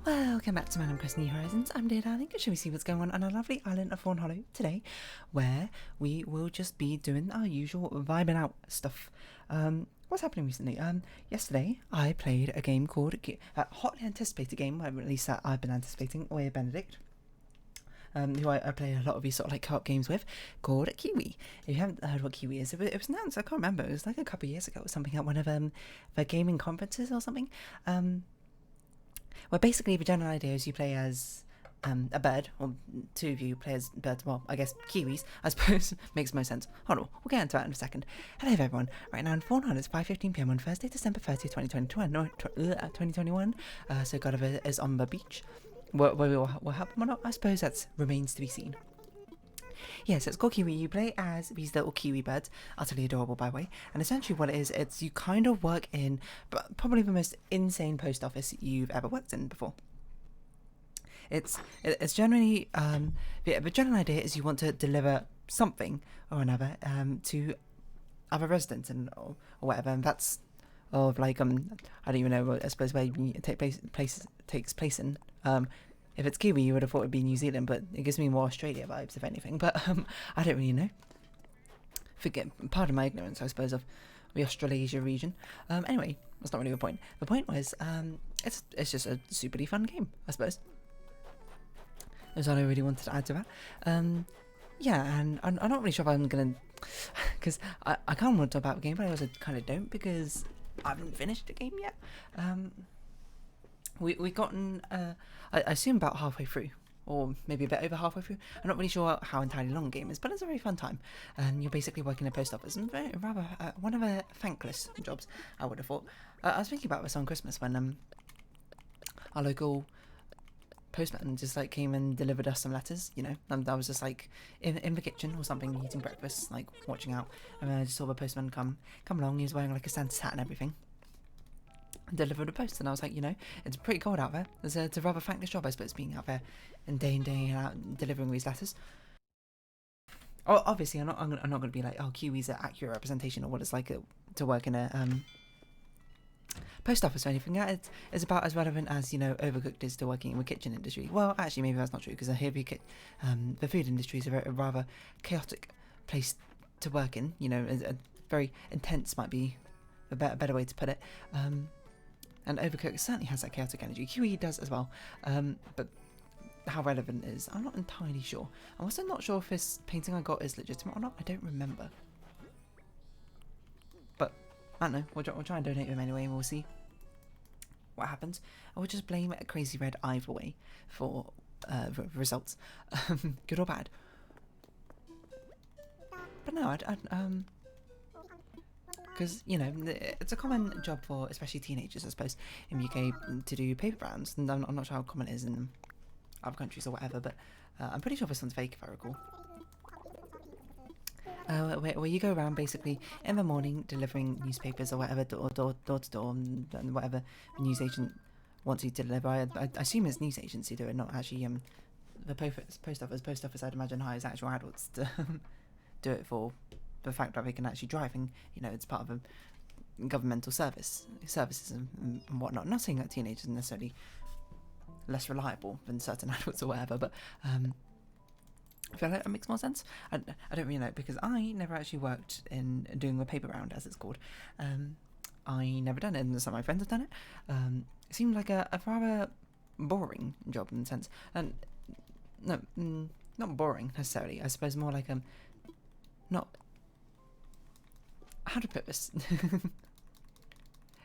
Welcome back to Man Quest New Horizons. I'm dear darling. Shall we see what's going on our lovely island of Fawnhollow today, where we will just be doing our usual vibing out stuff. What's happening recently? Yesterday I played a game called a hotly anticipated game, or at least that I've been anticipating, with Benedict. Who I play a lot of these sort of like co-op games with, called Kiwi. If you haven't heard what Kiwi is, it was announced, I can't remember, it was like a couple of years ago or something at one of the gaming conferences or something. Well, basically the general idea is you play as a bird, or two of you play as birds, well, I guess Kiwis, I suppose, makes most sense. Hold on, we'll get into that in a second. Hello everyone, right now in Fawnhallow it's 5:15 PM on Thursday, December 30th, 2021, so God is on the beach. What will happen or not, I suppose that remains to be seen. Yeah, so it's called Kiwi. You play as these little kiwi birds, utterly adorable by the way, and essentially what it is, it's you kind of work in probably the most insane post office you've ever worked in before. It's generally, the general idea is you want to deliver something or another to other residents or whatever, and that's of like, I don't even know, I suppose where it takes place in. If it's Kiwi, you would have thought it'd be New Zealand, but it gives me more Australia vibes, if anything. But I don't really know. Pardon my ignorance, I suppose, of the Australasia region. Anyway, that's not really the point. The point was, it's just a superly fun game, I suppose. That's all I really wanted to add to that. Yeah, and I'm not really sure if I'm gonna, because I kind of want to talk about the game, but I also kind of don't, because I haven't finished the game yet. We've gotten, I assume about halfway through, or maybe a bit over halfway through. I'm not really sure how entirely long the game is, but it's a very fun time. And you're basically working in a post office, and rather one of the thankless jobs, I would have thought. I was thinking about this on Christmas when our local postman just like came and delivered us some letters, you know, and I was just like in the kitchen or something, eating breakfast, like watching out, and then I just saw the postman come along. He was wearing like a Santa's hat and everything, and delivered a post, and I was like, you know, it's pretty cold out there. It's a rather thankless job, I suppose, being out there and day in day out and delivering these letters. Oh, obviously I'm not going to be like, oh, Kiwi's an accurate representation of what it's like to work in a post office or anything. Yeah, it's about as relevant as, you know, Overcooked is to working in the kitchen industry. Well, actually, maybe that's not true, because I hear the food industry is a rather chaotic place to work in. You know, a very intense might be a better way to put it. And Overcooked certainly has that chaotic energy. QE does as well. But how relevant it is, I'm not entirely sure. I'm also not sure if this painting I got is legitimate or not. I don't remember. But I don't know, we'll try and donate them anyway, and we'll see what happens. I will just blame a crazy red either way for results, good or bad. But no, because, you know, it's a common job for especially teenagers, I suppose, in the UK to do paper rounds, and I'm not sure how common it is in other countries or whatever, but I'm pretty sure this one's fake, if I recall. Where you go around basically in the morning delivering newspapers or whatever, door to door, and whatever the news agent wants you to deliver. I assume it's news agents who do it, not actually the post office. I'd imagine hires actual adults to do it for the fact that they can actually drive, and, you know, it's part of a governmental services and whatnot. Not saying that teenagers are necessarily less reliable than certain adults or whatever, but I feel like that makes more sense. I don't really know, because I never actually worked in doing a paper round, as it's called. I never done it, and some of my friends have done it. It seemed like a rather boring job in a sense, and no, not boring necessarily. I suppose more like not, how to put this.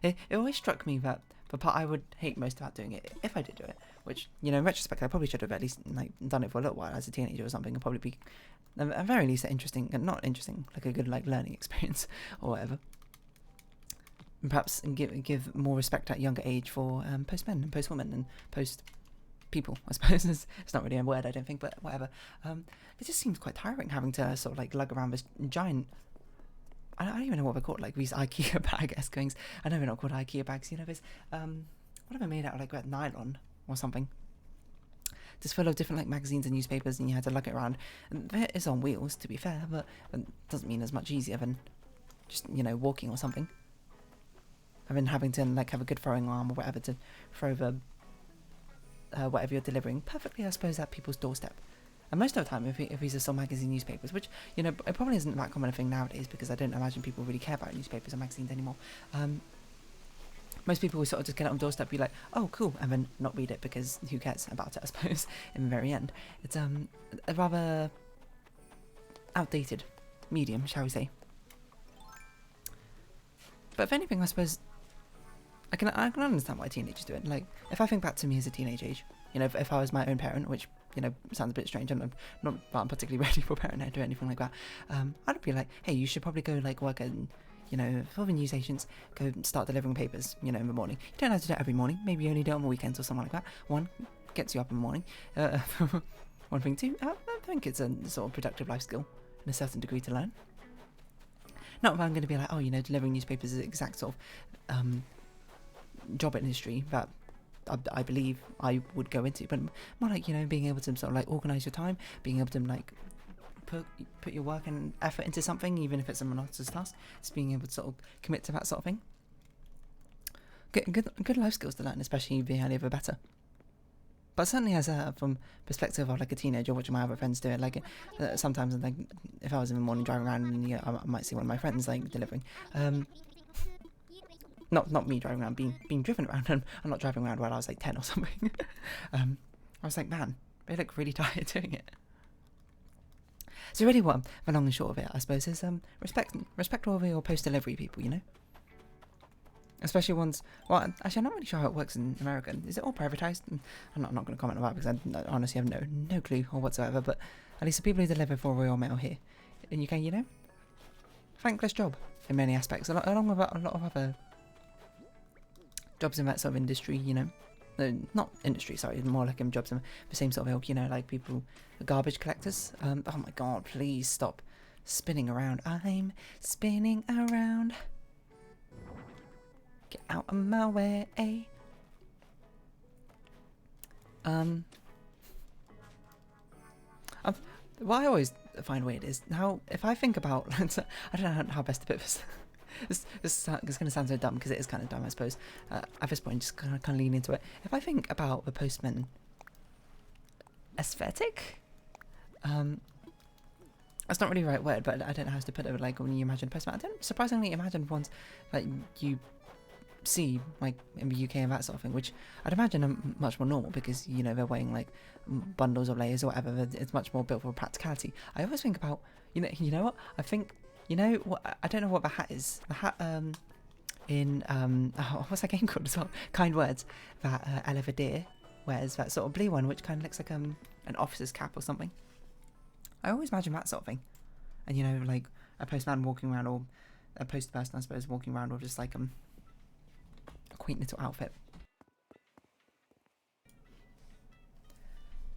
It always struck me that the part I would hate most about doing it, if I did do it, which, you know, in retrospect, I probably should have at least like done it for a little while as a teenager or something, and probably be at very least interesting, and not interesting, like a good like learning experience or whatever. And perhaps give more respect at a younger age for postmen and postwomen and post people, I suppose. It's not really a word, I don't think, but whatever. It just seems quite tiring having to sort of like lug around this giant, I don't even know what they're called, like these IKEA bag goings. I know they're not called IKEA bags, you know, there's, what are they made out of, like nylon or something? Just full of different like magazines and newspapers, and you had to lug it around. And it is on wheels, to be fair, but it doesn't mean as much easier than just, you know, walking or something. I've been having to like have a good throwing arm or whatever to throw the whatever you're delivering perfectly, I suppose, at people's doorstep. And most of the time, if these are still magazine newspapers, which, you know, it probably isn't that common a thing nowadays, because I don't imagine people really care about newspapers or magazines anymore. Most people will sort of just get it on doorstep, be like, oh, cool, and then not read it, because who cares about it, I suppose, in the very end. It's a rather outdated medium, shall we say. But if anything, I suppose, I can understand why teenagers do it. Like, if I think back to me as a teenage age, you know, if I was my own parent, which, you know, sounds a bit strange, I'm not particularly ready for parenthood or anything like that, I'd be like, hey, you should probably go, like, work at, you know, for the news agents, go start delivering papers, you know, in the morning. You don't have to do it every morning, maybe you only do it on the weekends or something like that. One, gets you up in the morning. One thing, two, I think it's a sort of productive life skill in a certain degree to learn. Not that I'm going to be like, oh, you know, delivering newspapers is the exact sort of job industry that I believe I would go into, but more like, you know, being able to sort of like organise your time, being able to like put your work and effort into something, even if it's a monotonous task, just being able to sort of commit to that sort of thing. Good life skills to learn, especially the earlier the better. But certainly as from perspective of like a teenager watching my other friends do it, like sometimes like if I was in the morning driving around and I might see one of my friends like delivering, not me driving around, being driven around, and I'm not driving around while I was like 10 or something. I was like, man, they look really tired doing it. So really what the long and short of it, I suppose, is respect all of your post-delivery people, you know? Especially ones, well, actually I'm not really sure how it works in America. Is it all privatised? I'm not going to comment on that because I honestly have no clue or whatsoever, but at least the people who deliver for Royal Mail here in UK, you know? Thankless job in many aspects, along with a lot of other jobs in that sort of industry, you know. Not industry, sorry, more like jobs in the same sort of ilk, you know, like people, garbage collectors. Oh my god, please stop spinning around. I'm spinning around. Get out of my way. What I always find weird is how, if I think about, I don't know how best to put this. It's going to sound so dumb because it is kind of dumb, I suppose. At this point, just kind of lean into it. If I think about the postman aesthetic, that's not really the right word, but I don't know how to put it. Like when you imagine a postman, I don't surprisingly imagine ones that you see like in the UK and that sort of thing, which I'd imagine are much more normal because, you know, they're weighing like bundles of layers or whatever. It's much more built for practicality. I always think about, you know what? I think. You know what? I don't know what the hat is. The hat in what's that game called as well? Kind Words. That Ella Deer wears, that sort of blue one, which kind of looks like an officer's cap or something. I always imagine that sort of thing. And you know, like a postman walking around, or a post person, I suppose, walking around with just like a quaint little outfit.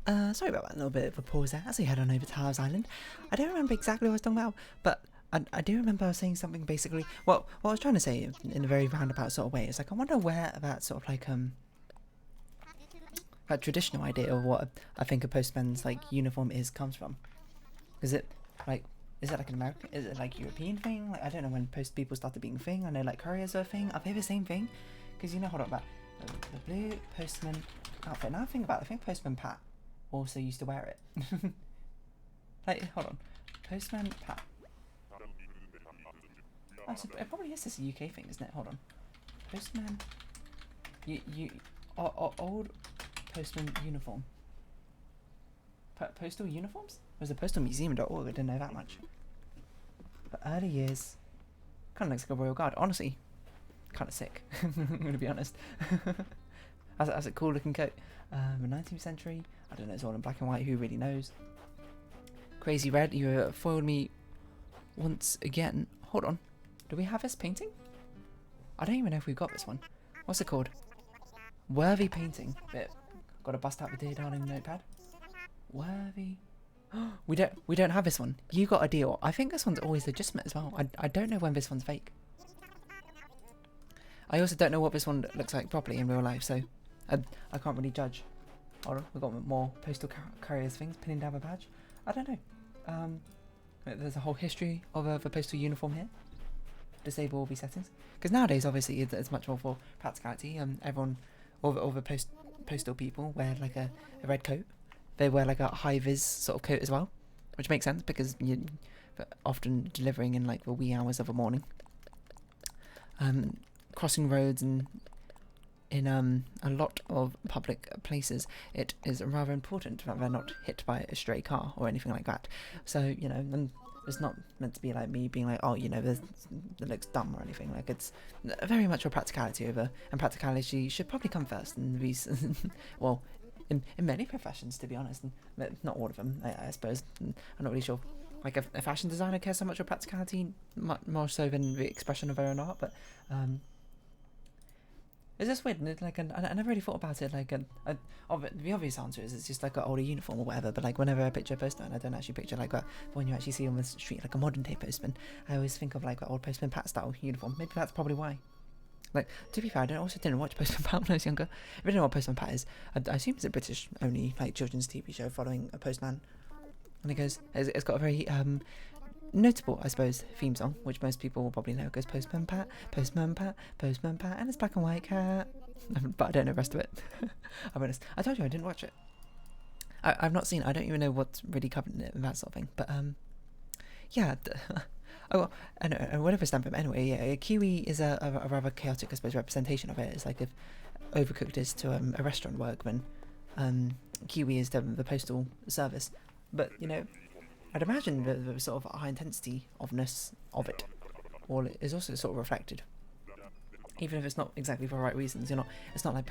Sorry about that little bit of a pause there as we head on over to Harv's Island. I don't remember exactly what I was talking about, but I do remember I was saying something basically. Well, what I was trying to say in a very roundabout sort of way is like, I wonder where that sort of like that traditional idea of what I think a postman's like uniform comes from. Is it like an American? Is it like European thing? Like I don't know when post people started being a thing. I know like couriers are a thing. Are they the same thing? Because you know, hold on, about the blue postman outfit. Now I think about it, I think Postman Pat also used to wear it. Like hold on, Postman Pat. Oh, so it probably is just a UK thing, isn't it? Hold on. Postman. Old postman uniform. Postal uniforms? It was a postalmuseum.org, I didn't know that much. But early years. Kind of looks like a Royal Guard. Honestly, kind of sick. I'm going to be honest. That's a cool looking coat. The 19th century. I don't know, it's all in black and white. Who really knows? Crazy Red, you foiled me once again. Hold on. Do we have this painting? I don't even know if we've got this one. What's it called? Worthy painting. Got to bust out the Dear Darling notepad. Worthy. We don't have this one. You got a deal. I think this one's always legitimate as well. I don't know when this one's fake. I also don't know what this one looks like properly in real life, so I can't really judge. Hold on, we've got more postal couriers things. Pinning down a badge. I don't know. There's a whole history of a postal uniform here. Disable all these settings, because nowadays obviously it's much more for practicality. Everyone, all the post postal people wear like a red coat. They wear like a high-vis sort of coat as well, which makes sense because you're often delivering in like the wee hours of the morning. Crossing roads and in a lot of public places, it is rather important that they're not hit by a stray car or anything like that. So, you know, and it's not meant to be like me being like, oh, you know, that looks dumb or anything. Like, it's very much a practicality over, and practicality should probably come first in these, well, in many professions, to be honest, and not all of them, I suppose. I'm not really sure. Like, a fashion designer cares so much for practicality, more so than the expression of their own art, but it's just weird. Like, I never really thought about it. Like, the obvious answer is it's just like an older uniform or whatever. But like, whenever I picture a postman, I don't actually picture like the one you actually see on the street, like a modern day postman. I always think of like the old Postman Pat style uniform. Maybe that's probably why. Like, to be fair, I also didn't watch Postman Pat when I was younger. If I don't know what Postman Pat is, I assume it's a British only like children's TV show following a postman. And it's got a very notable, I suppose, theme song, which most people will probably know. It goes Postman Pat, Postman Pat, Postman Pat, and it's black and white cat. But I don't know the rest of it. I'll be honest. I told you I didn't watch it. I've not seen it. I don't even know what's really covered in it and that sort of thing. But yeah. And whatever stand for anyway, yeah, Kiwi is a rather chaotic, I suppose, representation of it. It's like if Overcooked is to a restaurant work, then Kiwi is to the postal service. But, you know, I'd imagine the sort of high intensity of it all is also sort of reflected, even if it's not exactly for the right reasons. It's not like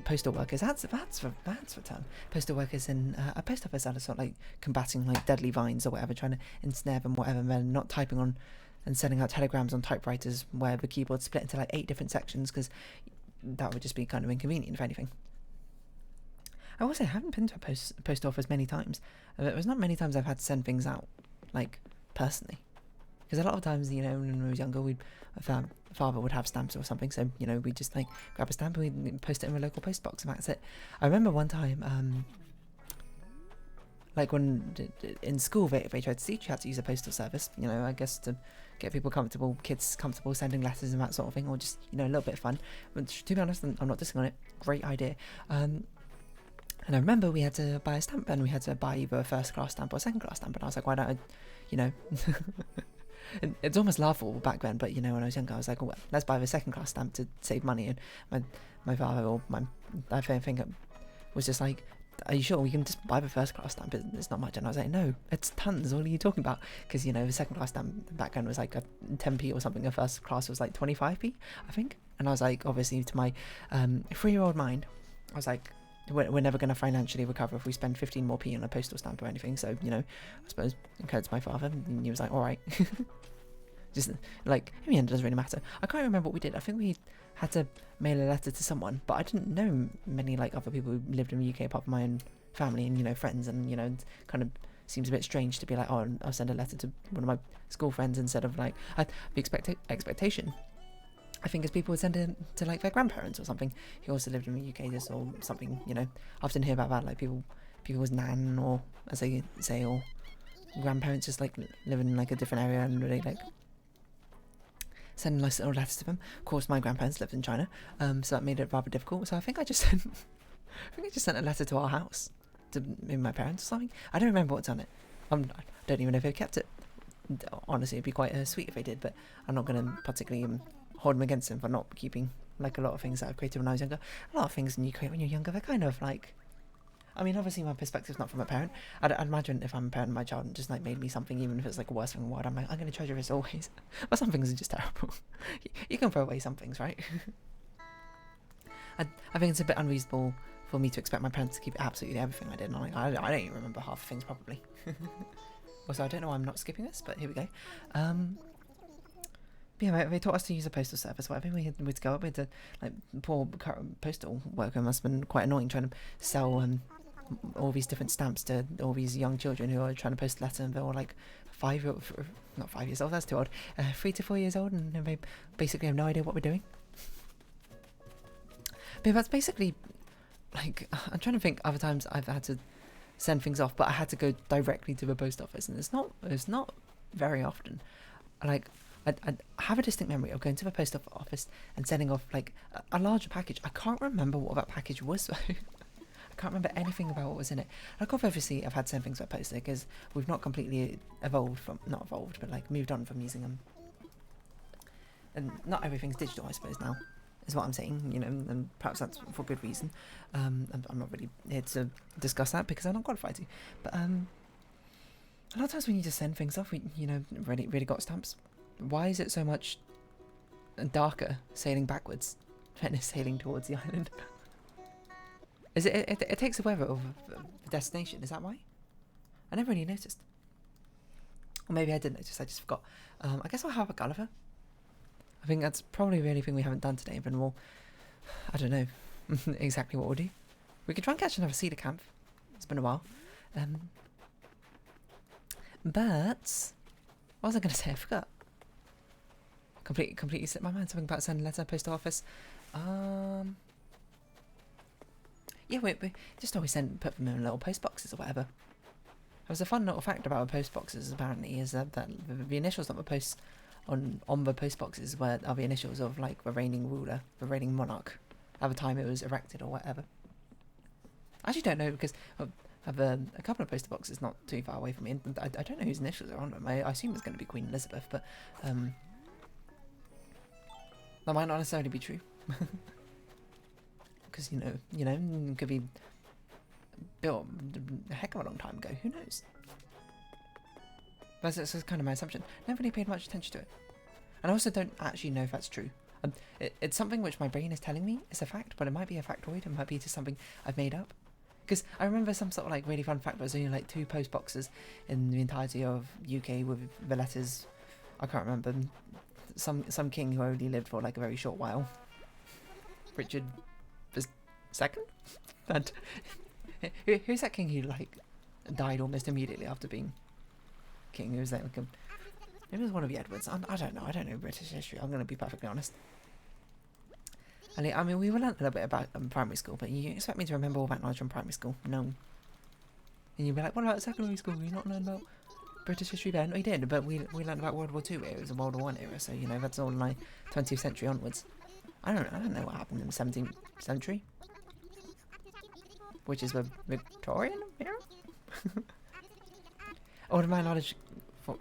postal workers. That's the term. Postal workers in a post office that are sort of like combating like deadly vines or whatever, trying to ensnare them, whatever. And they're not typing on and sending out telegrams on typewriters where the keyboard's split into like 8 different sections, because that would just be kind of inconvenient, if anything. I will say I haven't been to a post office many times. There's not many times I've had to send things out, like, personally. Because a lot of times, you know, when I was younger, father would have stamps or something, so, you know, we'd just, like, grab a stamp and we'd post it in a local post box, and that's it. I remember one time, like, when in school they tried to teach you how to use a postal service, you know, I guess to get people comfortable, kids comfortable sending letters and that sort of thing, or just, you know, a little bit of fun. But to be honest, I'm not dissing on it. Great idea. And I remember we had to buy a stamp, and we had to buy either a first class stamp or a second class stamp, and I was like, why don't I, you know, it's almost laughable back then, but, you know, when I was younger, I was like, well, let's buy the second class stamp to save money. And my father, or I think it was just like, are you sure we can just buy the first class stamp? It's not much. And I was like, no, it's tons. What are you talking about? Because, you know, the second class stamp back then was like a 10p or something. The first class was like 25p, I think. And I was like, obviously, to my 3-year-old mind, I was like, we're never going to financially recover if we spend 15 more p on a postal stamp or anything. So, you know, I suppose, encouraged my father, and he was like, all right. Just, like, in the end, it doesn't really matter. I can't remember what we did. I think we had to mail a letter to someone, but I didn't know many, like, other people who lived in the UK apart from my own family and, you know, friends, and, you know, it kind of seems a bit strange to be like, oh, I'll send a letter to one of my school friends instead of, like, the expectation, I think, as people would send it to, like, their grandparents or something who also lived in the UK, just, or something, you know. I often hear about that, like, people's nan, or, as they say, or grandparents just, like, live in, like, a different area and really, like, send nice little letters to them. Of course, my grandparents lived in China, so that made it rather difficult. So I think I just sent a letter to our house, to maybe my parents or something. I don't remember what's on it. I don't even know if they kept it. Honestly, it'd be quite sweet if they did, but I'm not going to particularly hold them against them for not keeping, like, a lot of things that I've created when I was younger. A lot of things when you create when you're younger, they're kind of like, I mean, obviously my perspective's not from a parent. I'd imagine if I'm a parent and my child just, like, made me something, even if it's, like, a worse thing in the world, I'm like, I'm going to treasure this always. But some things are just terrible. You can throw away some things, right? I think it's a bit unreasonable for me to expect my parents to keep absolutely everything I did. And I don't even remember half the things, probably. Also, I don't know why I'm not skipping this, but here we go. Yeah, they taught us to use a postal service. Whatever we had to go up with, like, poor postal worker must have been quite annoying trying to sell all these different stamps to all these young children who are trying to post a letter, and they're all like not 5 years old, that's too old, 3 to 4 years old, and they basically have no idea what we're doing. But that's basically, like, I'm trying to think other times I've had to send things off, but I had to go directly to the post office, and it's not very often. Like, I have a distinct memory of going to the post office and sending off like a larger package. I can't remember what that package was though. I can't remember anything about what was in it. Like obviously I've had sent things by post because we've not completely not evolved, but like moved on from using them. And not everything's digital, I suppose, now, is what I'm saying, you know, and perhaps that's for good reason. I'm not really here to discuss that because I'm not qualified to. But a lot of times when you just send things off, you know, really got stamps. Why is it so much darker sailing backwards than it's sailing towards the island? Is it takes the weather of the destination, is that why? I never really noticed. Or maybe I did notice, I just forgot. I guess I'll have a Gulliver. I think that's probably the only thing we haven't done today, but we'll, I don't know exactly what we'll do. We could try and catch another cedar camp. It's been a while. But what was I going to say? I forgot. Completely slipped my mind. Something about sending a letter, postal office. Yeah, we just always put them in little post boxes or whatever. There was a fun little fact about post boxes apparently is that the initials of the post on the post boxes are the initials of like the reigning ruler, the reigning monarch, at the time it was erected or whatever. I actually don't know because I have a couple of poster boxes not too far away from me, and I don't know whose initials are on them. I assume it's going to be Queen Elizabeth, but that might not necessarily be true. Because you know, it could be built a heck of a long time ago. Who knows? That's kind of my assumption. Never really paid much attention to it, and I also don't actually know if that's true. It's something which my brain is telling me is a fact, but it might be a factoid. It might be just something I've made up. Because I remember some sort of like really fun fact. There was only like 2 post boxes in the entirety of UK with the letters. I can't remember. Some king who only lived for like a very short while. Richard the Second. And who's that king who like died almost immediately after being king? Who was that? Like maybe it was one of the Edwards. I don't know. I don't know British history. I'm going to be perfectly honest. And I mean, we learned a little bit about primary school, but you expect me to remember all that knowledge from primary school? No. And you'd be like, what about secondary school? You not learn about British history then? We did, but we learned about World War II eras and World War I era, so you know that's all like 20th century onwards. I don't know what happened in the 17th century, which is the Victorian era. All of my knowledge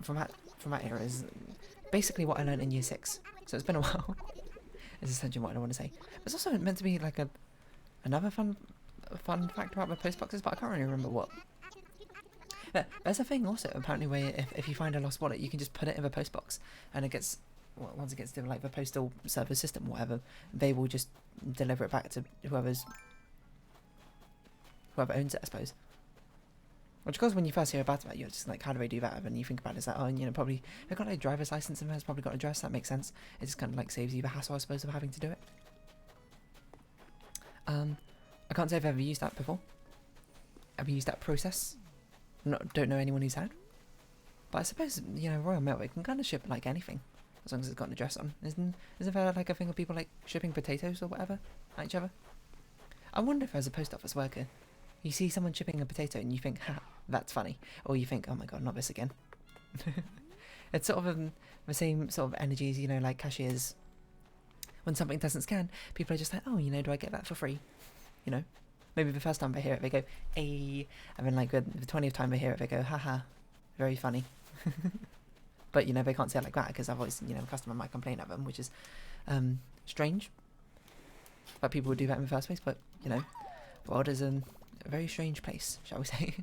from that era is basically what I learned in year 6. So it's been a while. Is essentially what I want to say. It's also meant to be like another fun fact about the post boxes, but I can't really remember what. There's a thing also apparently where if you find a lost wallet, you can just put it in the post box, and it gets once it gets to like the postal service system or whatever, they will just deliver it back to whoever owns it, I suppose. Which of course when you first hear about it, you're just like, how do they do that? And you think about it, it's like, oh, you know, probably they've got like a driver's license and has probably got an address. That makes sense. It just kind of like saves you the hassle, I suppose, of having to do it. I can't say I've ever used that before. Ever used that process? Don't know anyone who's had. But I suppose, you know, Royal Mail, it can kind of ship like anything as long as it's got an address on. Isn't there like a thing of people like shipping potatoes or whatever at each other? I wonder if as a post office worker, you see someone shipping a potato and you think, ha, that's funny. Or you think, oh my god, not this again. It's sort of the same sort of energies, you know, like cashiers. When something doesn't scan, people are just like, oh, you know, do I get that for free? You know? Maybe the first time they hear it, they go, ay. And then like the 20th time they hear it, they go, haha, very funny. But, you know, they can't say it like that because otherwise, you know, the customer might complain at them, which is strange. But people would do that in the first place. But, you know, the world is a very strange place, shall we say.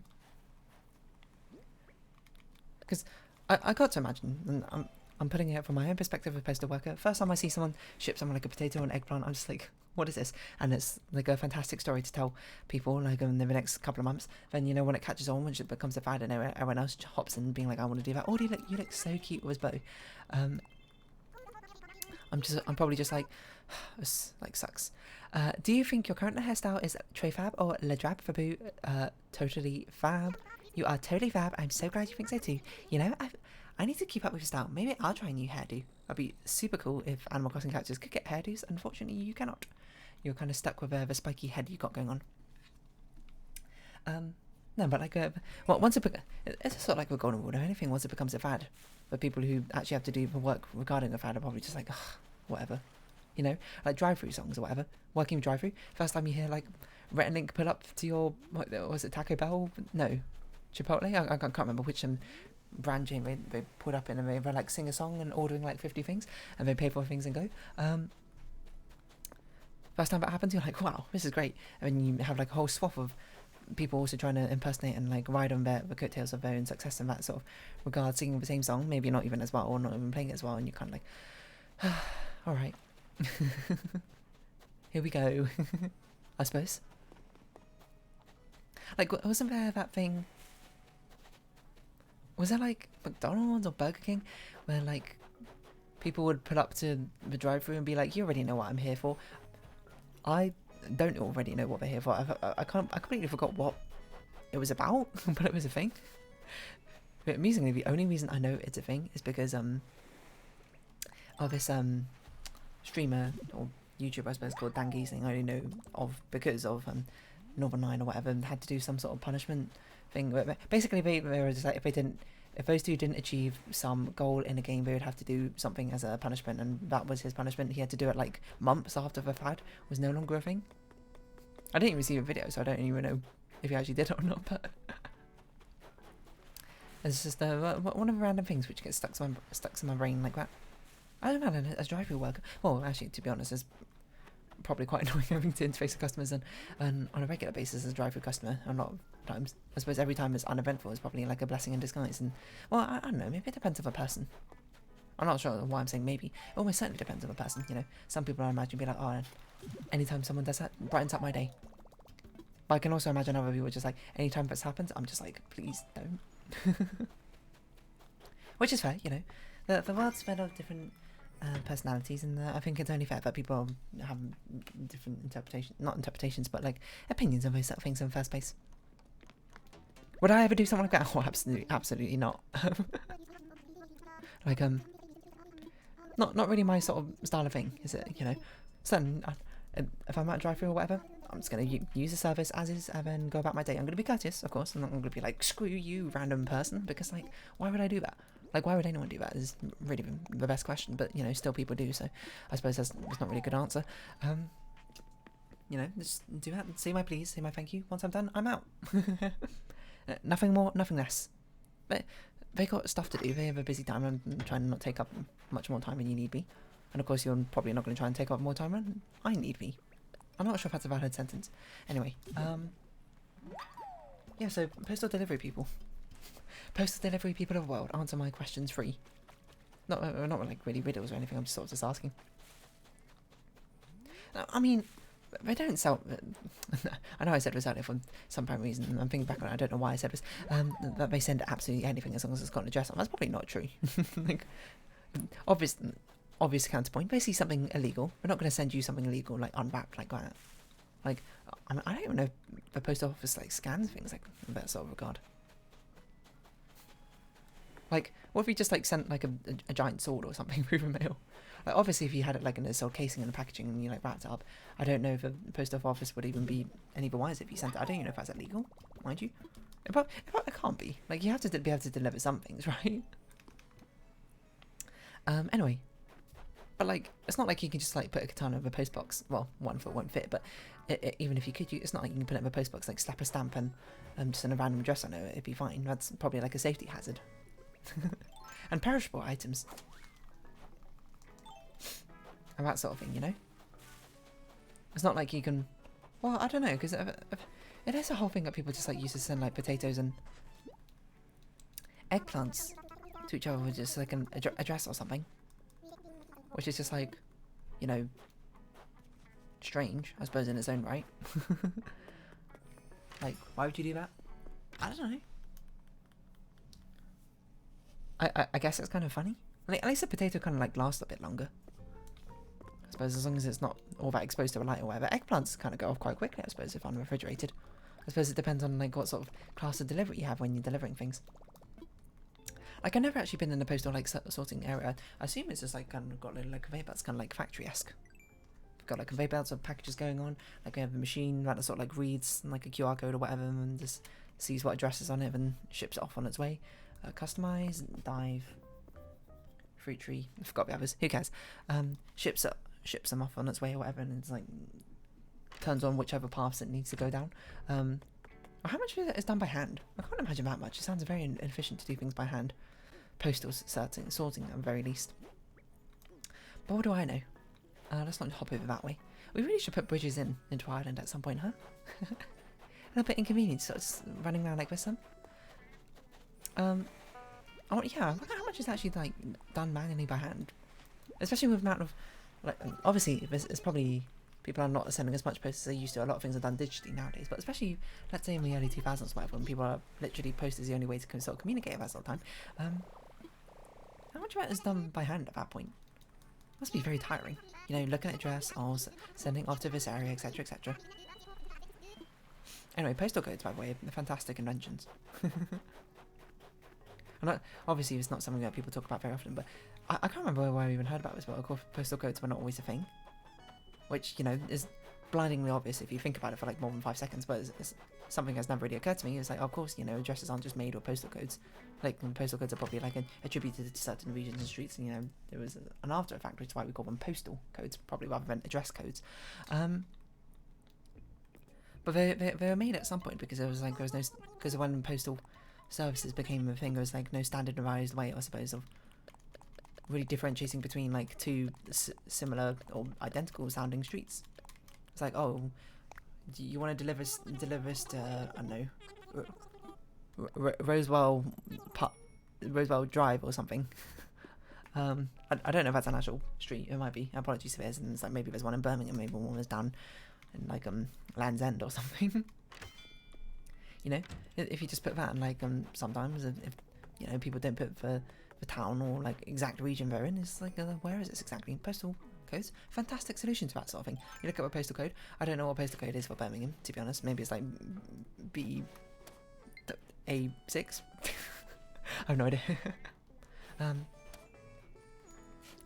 Because I got to imagine, and I'm putting it from my own perspective as a postal worker. First time I see someone ship someone like a potato or an eggplant, I'm just like, what is this? And it's like a fantastic story to tell people like in the next couple of months. Then, you know, when it catches on, when it becomes a fad and everyone else hops in being like, I want to do that. Oh, you look so cute with bow. I'm probably just like, this like sucks. Do you think your current hairstyle is Trey Fab or Le Drab Fabu? Totally fab. You are totally fab. I'm so glad you think so too. You know, I need to keep up with your style. Maybe I'll try a new hairdo. That'd be super cool if Animal Crossing characters could get hairdos. Unfortunately, you cannot. You're kind of stuck with the spiky head you got going on. No, but like, well, once it's sort of like the golden rule. If anything, once it becomes a fad, But people who actually have to do the work regarding the fad are probably just like, ugh, whatever. You know, like drive-through songs or whatever. Working with drive-through. First time you hear like Rhett and Link pull up to your, what was it, Taco Bell? No, Chipotle? I can't remember which brand chain they pulled up in, and they were like sing a song and ordering like 50 things, and they pay for things and go. First time that happens, you're like, wow, this is great. And then you have like a whole swath of people also trying to impersonate and like ride on the coattails of their own success in that sort of regard, singing the same song, maybe not even as well, or not even playing it as well, and you're kind of like, all right, here we go. I suppose. Like, wasn't there that thing? Was there like McDonald's or Burger King where like people would pull up to the drive-thru and be like, "You already know what I'm here for." I don't already know what they're here for. I completely forgot what it was about, but it was a thing. But amusingly, the only reason I know it's a thing is because of this streamer or YouTuber, I suppose, called Dan Giesling. I only know of because of Northern Line or whatever, and had to do some sort of punishment thing. Basically, they were just like, if those two didn't achieve some goal in a game, they would have to do something as a punishment, and that was his punishment. He had to do it like months after the fad was no longer a thing. I didn't even see a video, so I don't even know if he actually did it or not, but it's just one of the random things which gets stuck in my brain like that. I don't know, as drive-through worker, well, actually, to be honest, it's probably quite annoying having to interface with customers and on a regular basis as a drive-through customer. A lot of times, I suppose every time it's uneventful is probably like a blessing in disguise. And well, I don't know, maybe it depends on the person. I'm not sure why I'm saying maybe. It almost certainly depends on the person. You know, some people I imagine be like, oh, anytime someone does that, brightens up my day. But I can also imagine other people just like, anytime this happens, I'm just like, please don't. Which is fair, you know. The world's fed of different personalities, and I think it's only fair that people have different interpretations, but like opinions on those sort of things in the first place. Would I ever do something like that? Oh, absolutely not. Like not really my sort of style of thing, is it? You know, certain if I'm at a drive-thru or whatever, I'm just gonna use the service as is and then go about my day. I'm gonna be courteous, of course. I'm not gonna be like, screw you, random person, because like, why would I do that? Like, why would anyone do that? Is really the best question, but you know, still people do. So I suppose that's not really a good answer. You know, just do that. Say my please, say my thank you. Once I'm done, I'm out. Nothing more, nothing less. But they got stuff to do. They have a busy time. I'm trying to not take up much more time than you need me. And of course, you're probably not going to try and take up more time than I need me. I'm not sure if that's a valid sentence. Anyway, yeah. So postal delivery people. Postal delivery people of the world, answer my questions free. Not like really riddles or anything, I'm just sort of just asking. I mean, they don't sell... I know I said this earlier for some apparent reason, I'm thinking back on it, I don't know why I said this, that they send absolutely anything as long as it's got an address on. That's probably not true. Like, obvious counterpoint, they see something illegal, we're not going to send you something illegal, like, unwrapped like that. Like, I don't even know if the post office, like, scans things like in that sort of regard. Like, what if you just, like, sent, like, a giant sword or something through the mail? Like, obviously, if you had it, like, in a sort of casing and the packaging and you, like, wrapped it up, I don't know if the post office would even be any the wiser if you sent it. I don't even know if that's illegal, mind you. It can't be. Like, you have to be able to deliver some things, right? Anyway. But, like, it's not like you can just, like, put a katana in a post box. Well, one foot won't fit, but even if you could, it's not like you can put it in a post box, like, slap a stamp and just in a random address on it, it'd be fine. That's probably, like, a safety hazard. And perishable items. And that sort of thing, you know? It's not like you can... Well, I don't know, because it is a whole thing that people just, like, used to send, like, potatoes and eggplants to each other with just, like, an address or something. Which is just, like, you know, strange, I suppose, in its own right. Like, why would you do that? I don't know. I guess it's kind of funny. Like, at least a potato kind of, like, lasts a bit longer. I suppose as long as it's not all that exposed to a light or whatever. Eggplants kind of go off quite quickly, I suppose, if unrefrigerated. I suppose it depends on, like, what sort of class of delivery you have when you're delivering things. Like, I've never actually been in the postal, like, sorting area. I assume it's just, like, kind of got little, like, conveyor belts, kind of, like, factory-esque. You've got, like, conveyor belts of packages going on. Like, we have a machine that sort of, like, reads, like, a QR code or whatever, and just sees what address is on it and ships it off on its way. Customize, dive, fruit tree. I forgot the others. Who cares? Ships them off on its way or whatever, and it's like turns on whichever paths it needs to go down. How much of it is done by hand? I can't imagine that much. It sounds very inefficient to do things by hand. Postal sorting at the very least. But what do I know? Let's not hop over that way. We really should put bridges into Ireland at some point, huh? A little bit inconvenient, sort of running around like this, son. Oh yeah, look at how much is actually like done manually by hand, especially with the amount of like. Obviously, it's probably people are not sending as much post as they used to. A lot of things are done digitally nowadays, but especially let's say in the early 2000s, or whatever, when people are literally post is the only way to sort of communicate at that sort of time. How much of it is done by hand at that point? Must be very tiring. You know, looking at address, sending off to this area, etc., etc. Anyway, postal codes, by the way, are fantastic inventions. And obviously, it's not something that people talk about very often, but I can't remember where I even heard about this, but of course, postal codes were not always a thing. Which, you know, is blindingly obvious if you think about it for like more than 5 seconds, but it's something that's never really occurred to me. It's like, of course, you know, addresses aren't just made with postal codes. Like, postal codes are probably like attributed to certain regions and streets, and, you know, there was an after effect, which is why we call them postal codes, probably rather than address codes. But they were made at some point because there was no, because when postal services became a thing, there was like no standardized way, I suppose, of really differentiating between like two similar or identical sounding streets. It's like, oh, do you want to deliver this to, I don't know, Rosewell Drive or something. I don't know if that's an actual street. It might be. Apologies if it is. And it's like maybe there's one in Birmingham, maybe one was down in like Land's End or something. You know, if you just put that in like sometimes if you know people don't put the town or like exact region they're in, it's like where is this exactly? Postal codes, fantastic solution to that sort of thing. You look at a postal code. I don't know what postal code is for Birmingham, to be honest. Maybe it's like A6. I have no idea.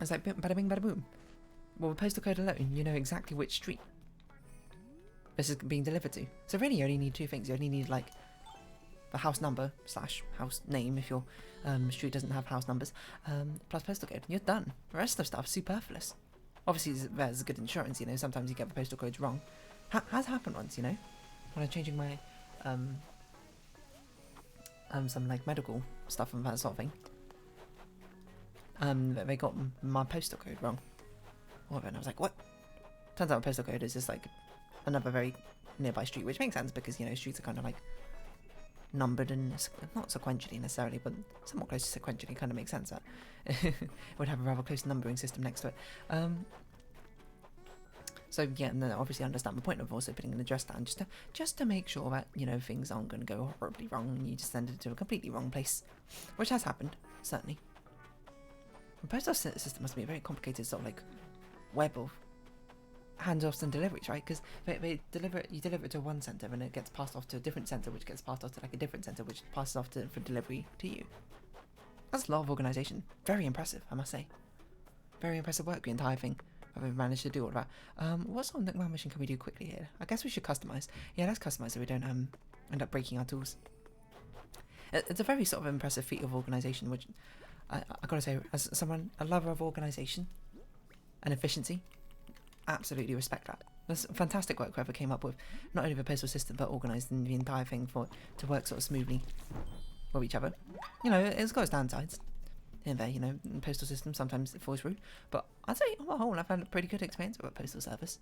It's like bada bing bada boom. Well, with postal code alone, you know exactly which street this is being delivered to. So really, you only need 2 things. You only need like the house number / house name if your street doesn't have house numbers, plus postal code. You're done. The rest of the stuff superfluous. Obviously, there's good insurance. You know, sometimes you get the postal codes wrong. Has happened once. You know, when I'm changing my some like medical stuff and that sort of thing. They got my postal code wrong. And I was like, what? Turns out postal code is just like another very nearby street, which makes sense because, you know, streets are kind of like numbered and not sequentially necessarily, but somewhat close to sequentially. Kind of makes sense that it would have a rather close numbering system next to it. So yeah, and then obviously I understand the point of also putting an address down just to make sure that, you know, things aren't going to go horribly wrong and you just send it to a completely wrong place, which has happened, certainly. The postal system must be a very complicated sort of like web of handoffs and deliveries, right? Because you deliver it to one centre and it gets passed off to a different centre, which gets passed off to like a different centre, which passes off for delivery to you. That's a lot of organisation. Very impressive, I must say. Very impressive work, the entire thing. I've managed to do all of that. What sort of Nickman mission can we do quickly here? I guess we should customise. Yeah, let's customise so we don't end up breaking our tools. It's a very sort of impressive feat of organisation, which I gotta say, as someone, a lover of organisation and efficiency, absolutely respect that. That's fantastic work whoever came up with not only the postal system but organising the entire thing to work sort of smoothly with each other. You know, it's got its downsides here and there, you know, the postal system sometimes it falls through, but I'd say on the whole I've had a pretty good experience with a postal service.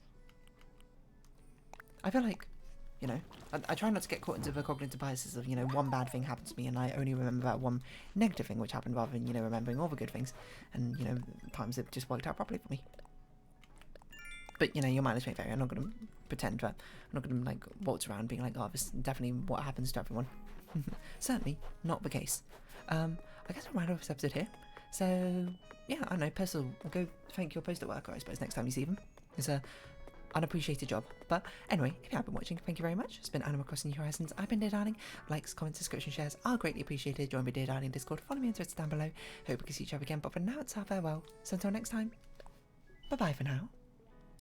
I feel like, you know, I try not to get caught into the cognitive biases of, you know, one bad thing happened to me and I only remember that one negative thing which happened rather than, you know, remembering all the good things. And, you know, times it just worked out properly for me. But, you know, your mileage may vary. I'm not going to pretend that. I'm not going to, like, waltz around being like, oh, this is definitely what happens to everyone. Certainly not the case. I guess we'll round off this episode here. So, yeah, I don't know, Postal, go thank your postal worker, I suppose, next time you see them. It's a unappreciated job. But anyway, if you have been watching, thank you very much. It's been Animal Crossing New Horizons. I've been Dear Darling. Likes, comments, subscription, shares are greatly appreciated. Join me Dear Darling Discord. Follow me on Twitter down below. Hope we can see each other again. But for now, it's our farewell. So until next time, bye-bye for now.